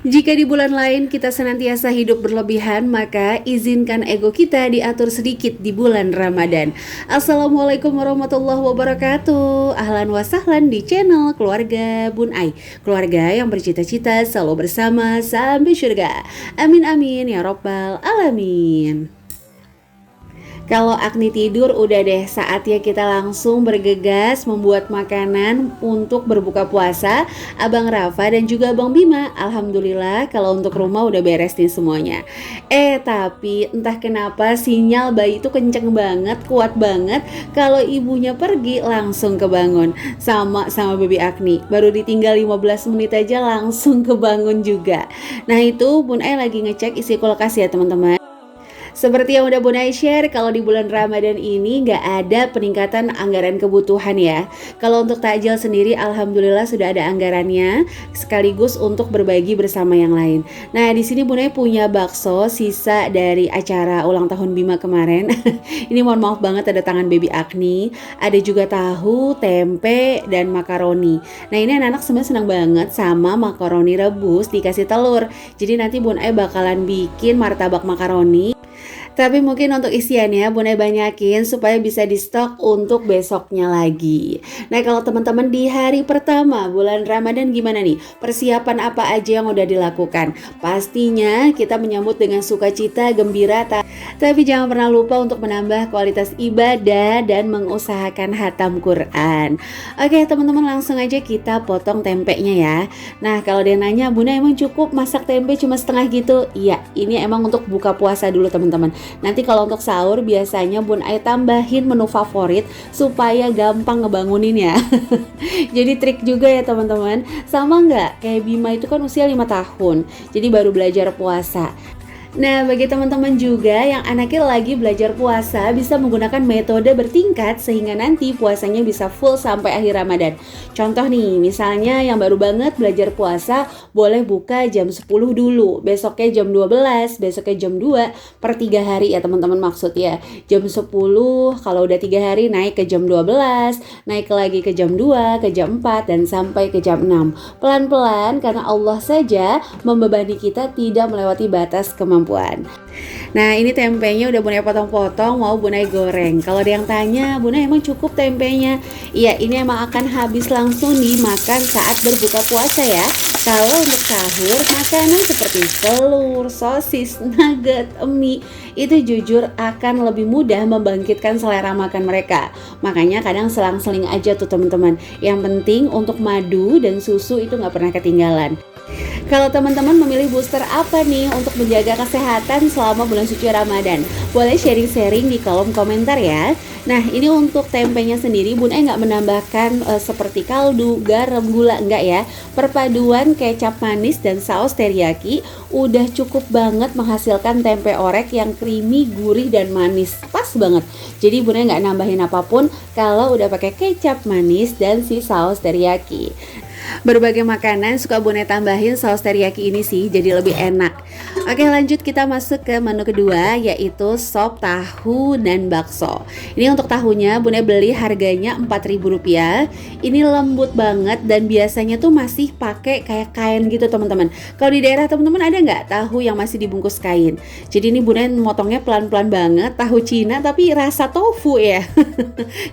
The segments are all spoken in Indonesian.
Jika di bulan lain kita senantiasa hidup berlebihan, maka izinkan ego kita diatur sedikit di bulan Ramadan. Assalamualaikum warahmatullahi wabarakatuh. Ahlan wa sahlan di channel Keluarga Bun Ai, keluarga yang bercita-cita selalu bersama sampai surga. Amin amin ya robbal alamin. Kalau Agni tidur, udah deh saatnya kita langsung bergegas membuat makanan untuk berbuka puasa. Abang Rafa dan juga Abang Bima, alhamdulillah kalau untuk rumah udah beres nih semuanya. Tapi entah kenapa sinyal bayi itu kenceng banget, kuat banget. Kalau ibunya pergi langsung kebangun. Sama baby Agni, baru ditinggal 15 menit aja langsung kebangun juga. Nah itu Bun Ai lagi ngecek isi kulkas ya teman-teman. Seperti yang udah Bun Ai share, kalau di bulan Ramadan ini nggak ada peningkatan anggaran kebutuhan ya. Kalau untuk takjil sendiri alhamdulillah sudah ada anggarannya, sekaligus untuk berbagi bersama yang lain. Nah di sini Bun Ai punya bakso sisa dari acara ulang tahun Bima kemarin. Ini mohon maaf banget ada tangan baby Agni. Ada juga tahu, tempe, dan makaroni. Nah ini anak-anak sebenarnya senang banget sama makaroni rebus dikasih telur. Jadi nanti Bun Ai bakalan bikin martabak makaroni. Tapi mungkin untuk isiannya Bun Ai banyakin supaya bisa di stok untuk besoknya lagi. Nah kalau teman-teman di hari pertama bulan Ramadan gimana nih? Persiapan apa aja yang udah dilakukan? Pastinya kita menyambut dengan sukacita, gembira, tapi jangan pernah lupa untuk menambah kualitas ibadah dan mengusahakan hatam Quran. Oke teman-teman, langsung aja kita potong tempenya ya. Nah kalau dia nanya, Bun Ai emang cukup masak tempe cuma setengah gitu? Iya, ini emang untuk buka puasa dulu teman-teman. Nanti kalau untuk sahur biasanya Bun Ai tambahin menu favorit supaya gampang ngebangunin ya. Jadi trik juga ya teman-teman. Sama nggak? Kayak Bima itu kan usia 5 tahun, jadi baru belajar puasa. Nah bagi teman-teman juga yang anaknya lagi belajar puasa, bisa menggunakan metode bertingkat sehingga nanti puasanya bisa full sampai akhir Ramadan. Contoh nih, misalnya yang baru banget belajar puasa boleh buka jam 10 dulu, besoknya jam 12, besoknya jam 2 per 3 hari ya teman-teman, maksudnya jam 10, kalau udah 3 hari naik ke jam 12, naik lagi ke jam 2, ke jam 4, dan sampai ke jam 6. Pelan-pelan karena Allah saja membebani kita tidak melewati batas kemampuan. Nah ini tempenya udah Bun Ai potong-potong, mau Bun Ai goreng. Kalau ada yang tanya, Bun Ai emang cukup tempenya? Iya, ini emang akan habis langsung dimakan saat berbuka puasa ya. Kalau untuk sahur, makanan seperti telur, sosis, nugget, mie itu jujur akan lebih mudah membangkitkan selera makan mereka. Makanya kadang selang-seling aja tuh teman-teman. Yang penting untuk madu dan susu itu nggak pernah ketinggalan. Kalau teman-teman memilih booster apa nih untuk menjaga kesehatan selama bulan suci Ramadan? Boleh sharing-sharing di kolom komentar ya. Nah ini untuk tempenya sendiri Bun Ai nggak menambahkan seperti kaldu, garam, gula, enggak ya. Perpaduan kecap manis dan saus teriyaki udah cukup banget menghasilkan tempe orek yang creamy, gurih, dan manis. Pas banget. Jadi Bun Ai nggak nambahin apapun kalau udah pakai kecap manis dan si saus teriyaki. Berbagai makanan suka Bun Ai tambahin saus teriyaki ini sih, jadi lebih enak. Oke lanjut, kita masuk ke menu kedua, yaitu sop tahu dan bakso. Ini untuk tahunya Bun Ai beli harganya Rp4.000. Ini lembut banget dan biasanya tuh masih pakai kayak kain gitu teman-teman. Kalau di daerah teman-teman ada nggak tahu yang masih dibungkus kain? Jadi ini Bun Ai motongnya pelan-pelan banget, tahu Cina tapi rasa tofu ya.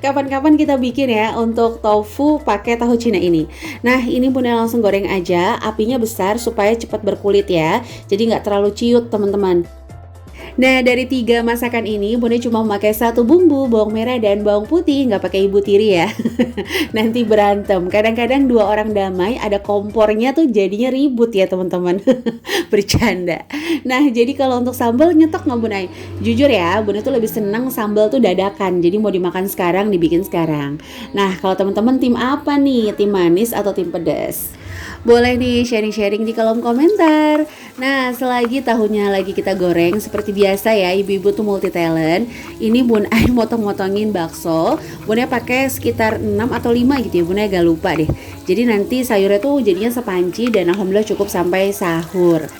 Kapan-kapan kita bikin ya untuk tofu pakai tahu Cina ini. Nah ini Bun Ai langsung goreng aja, apinya besar supaya cepat berkulit ya. Jadi nggak terlalu ciut teman-teman. Nah dari 3 masakan ini Bun Ai cuma memakai 1 bumbu, bawang merah dan bawang putih, nggak pakai ibu tiri ya. Nanti berantem. Kadang-kadang 2 orang damai ada kompornya tuh jadinya ribut ya teman-teman. Bercanda. Nah jadi kalau untuk sambal nyetok nggak Bun Ai? Jujur ya Bun Ai tuh lebih seneng sambal tuh dadakan. Jadi mau dimakan sekarang, dibikin sekarang. Nah kalau teman-teman tim apa nih? Tim manis atau tim pedas? Boleh nih sharing-sharing di kolom komentar. Nah selagi tahunya lagi kita goreng, seperti biasa ya ibu-ibu tuh multi talent. Ini Bun Ai motong-motongin bakso. Bun Ai pakai sekitar 6 atau 5 gitu ya, Bun Ai agak lupa deh. Jadi nanti sayurnya tuh jadinya sepanci dan alhamdulillah cukup sampai sahur.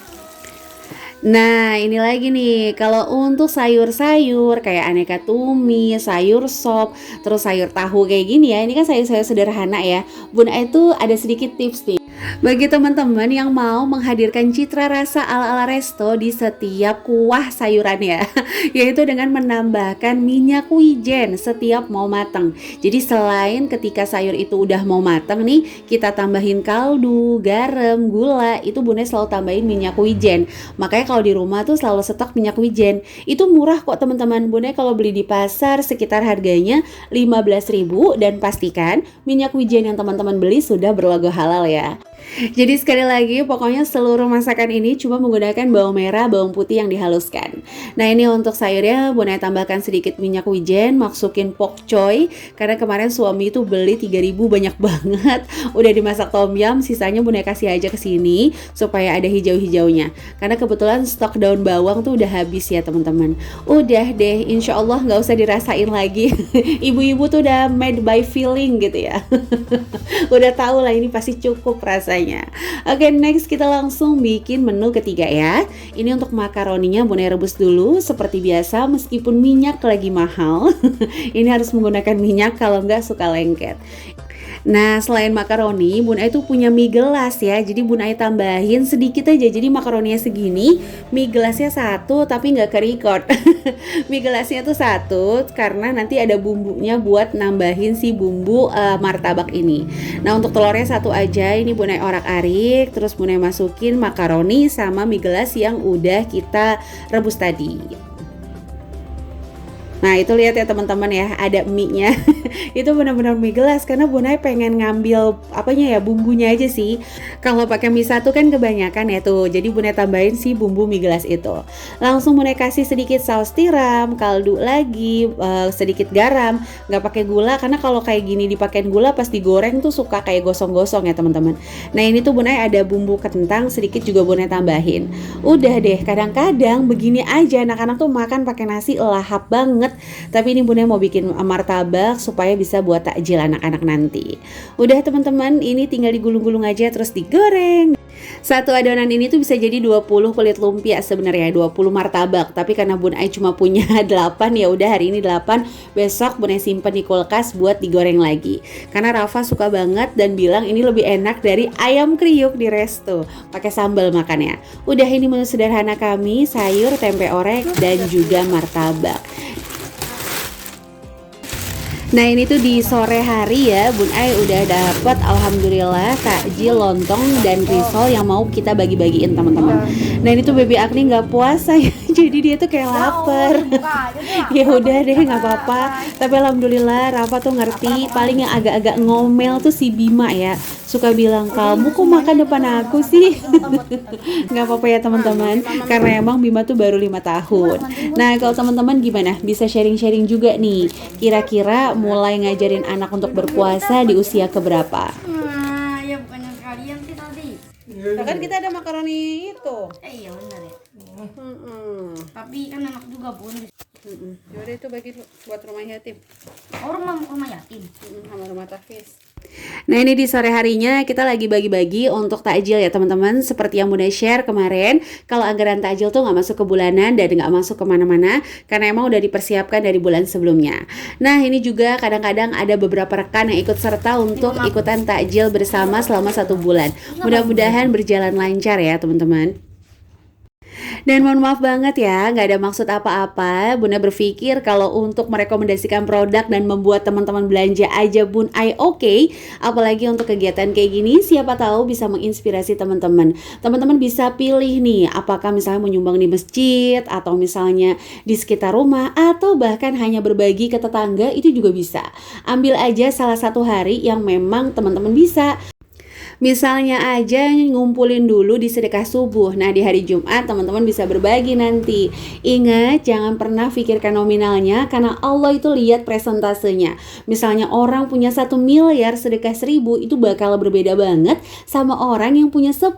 Nah, ini lagi nih, kalau untuk sayur-sayur kayak aneka tumis, sayur sop, terus sayur tahu kayak gini ya, ini kan sayur-sayur sederhana ya. Bun itu ada sedikit tips nih. Bagi teman-teman yang mau menghadirkan citra rasa ala-ala resto di setiap kuah sayuran ya, yaitu dengan menambahkan minyak wijen setiap mau matang. Jadi selain ketika sayur itu udah mau matang nih, kita tambahin kaldu, garam, gula, itu Bunda selalu tambahin minyak wijen. Makanya kalau di rumah tuh selalu stok minyak wijen. Itu murah kok teman-teman. Bunda kalau beli di pasar sekitar harganya 15.000 dan pastikan minyak wijen yang teman-teman beli sudah berlogo halal ya. Jadi sekali lagi pokoknya seluruh masakan ini cuma menggunakan bawang merah, bawang putih yang dihaluskan. Nah ini untuk sayurnya Bunda tambahkan sedikit minyak wijen, masukin pok choy. Karena kemarin suami itu beli 3.000 banyak banget. Udah dimasak tom yum, sisanya Bunda kasih aja ke sini supaya ada hijau-hijaunya. Karena kebetulan stok daun bawang tuh udah habis ya teman-teman. Udah deh, insya Allah nggak usah dirasain lagi. Ibu-ibu tuh udah made by feeling gitu ya. Udah tahu lah ini pasti cukup rasanya. Oke, next kita langsung bikin menu ketiga ya. Ini untuk makaroninya Bunda rebus dulu seperti biasa meskipun minyak lagi mahal. Ini harus menggunakan minyak kalau nggak suka lengket. Nah, selain makaroni, Bun Ai tuh punya mie gelas ya. Jadi Bun Ai tambahin sedikit aja. Jadi makaroninya segini, mie gelasnya satu tapi nggak ke-record. Mie gelasnya tuh satu karena nanti ada bumbunya buat nambahin si bumbu martabak ini. Nah, untuk telurnya satu aja. Ini Bun Ai orak-arik, terus Bun Ai masukin makaroni sama mie gelas yang udah kita rebus tadi. Nah itu lihat ya teman-teman ya, ada mie-nya. Itu benar-benar mie gelas karena Bunai pengen ngambil apanya ya, bumbunya aja sih. Kalau pakai mie satu kan kebanyakan ya tuh. Jadi Bunai tambahin si bumbu mie gelas itu. Langsung Bunai kasih sedikit saus tiram, kaldu lagi, sedikit garam. Nggak pakai gula karena kalau kayak gini dipakein gula pas digoreng tuh suka kayak gosong-gosong ya teman-teman. Nah ini tuh Bunai ada bumbu kentang sedikit juga Bunai tambahin. Udah deh, kadang-kadang begini aja anak-anak tuh makan pakai nasi lahap banget. Tapi ini Bunda mau bikin martabak supaya bisa buat takjil anak-anak nanti. Udah teman-teman, ini tinggal digulung-gulung aja terus digoreng. Satu adonan ini tuh bisa jadi 20 kulit lumpia sebenarnya, 20 martabak. Tapi karena Bun Ai cuma punya 8, ya udah hari ini 8, besok Bun Ai simpen di kulkas buat digoreng lagi. Karena Rafa suka banget dan bilang ini lebih enak dari ayam kriuk di resto. Pakai sambal makannya. Udah, ini menu sederhana kami, sayur, tempe orek dan juga martabak. Nah ini tuh di sore hari ya, Bun Ai udah dapet alhamdulillah takjil lontong dan risol yang mau kita bagi-bagiin teman-teman. Nah ini tuh baby Agni nggak puasa ya, jadi dia tuh kayak lapar. Ya udah deh nggak apa-apa. Tapi alhamdulillah Rafa tuh ngerti. Paling yang agak-agak ngomel tuh si Bima ya, suka bilang kamu kok makan depan aku sih. Nggak apa-apa ya teman-teman, karena emang Bima tuh baru 5 tahun. Nah kalau teman-teman gimana? Bisa sharing-sharing juga nih. Kira-kira mulai ngajarin anak untuk berpuasa di usia keberapa? Nah, ya bukannya sekalian sih tadi. Nah, kan kita ada makaroni itu. Iya benar ya. Tapi kan enak juga Bun. Yaudah itu bagi buat rumah yatim. Oh, rumah yatim. Sama rumah tahfiz. Nah ini di sore harinya kita lagi bagi-bagi untuk takjil ya teman-teman. Seperti yang Bunda share kemarin, kalau anggaran takjil tuh nggak masuk ke bulanan dan nggak masuk kemana-mana karena emang udah dipersiapkan dari bulan sebelumnya. Nah ini juga kadang-kadang ada beberapa rekan yang ikut serta untuk ikutan takjil bersama selama 1 bulan. Mudah-mudahan berjalan lancar ya teman-teman. Dan mohon maaf banget ya, nggak ada maksud apa-apa. Bunda berpikir kalau untuk merekomendasikan produk dan membuat teman-teman belanja aja Bun Ai oke. Apalagi untuk kegiatan kayak gini, siapa tahu bisa menginspirasi teman-teman. Teman-teman bisa pilih nih, apakah misalnya menyumbang di masjid, atau misalnya di sekitar rumah, atau bahkan hanya berbagi ke tetangga, itu juga bisa. Ambil aja salah satu hari yang memang teman-teman bisa. Misalnya aja ngumpulin dulu di sedekah subuh. Nah di hari Jumat teman-teman bisa berbagi nanti. Ingat jangan pernah pikirkan nominalnya, karena Allah itu lihat presentasenya. Misalnya orang punya 1 miliar sedekah 1.000, itu bakal berbeda banget sama orang yang punya 10.000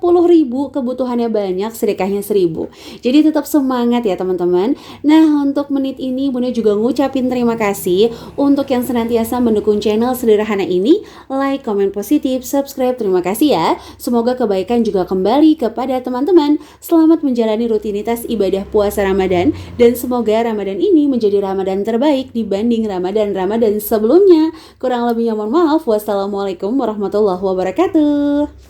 kebutuhannya banyak sedekahnya 1.000. Jadi tetap semangat ya teman-teman. Nah untuk menit ini Bunda juga ngucapin terima kasih untuk yang senantiasa mendukung channel sederhana ini. Like, komen positif, subscribe, terima kasih kasih ya. Semoga kebaikan juga kembali kepada teman-teman. Selamat menjalani rutinitas ibadah puasa Ramadan dan semoga Ramadan ini menjadi Ramadan terbaik dibanding Ramadan-Ramadan sebelumnya. Kurang lebihnya mohon maaf. Wassalamualaikum warahmatullahi wabarakatuh.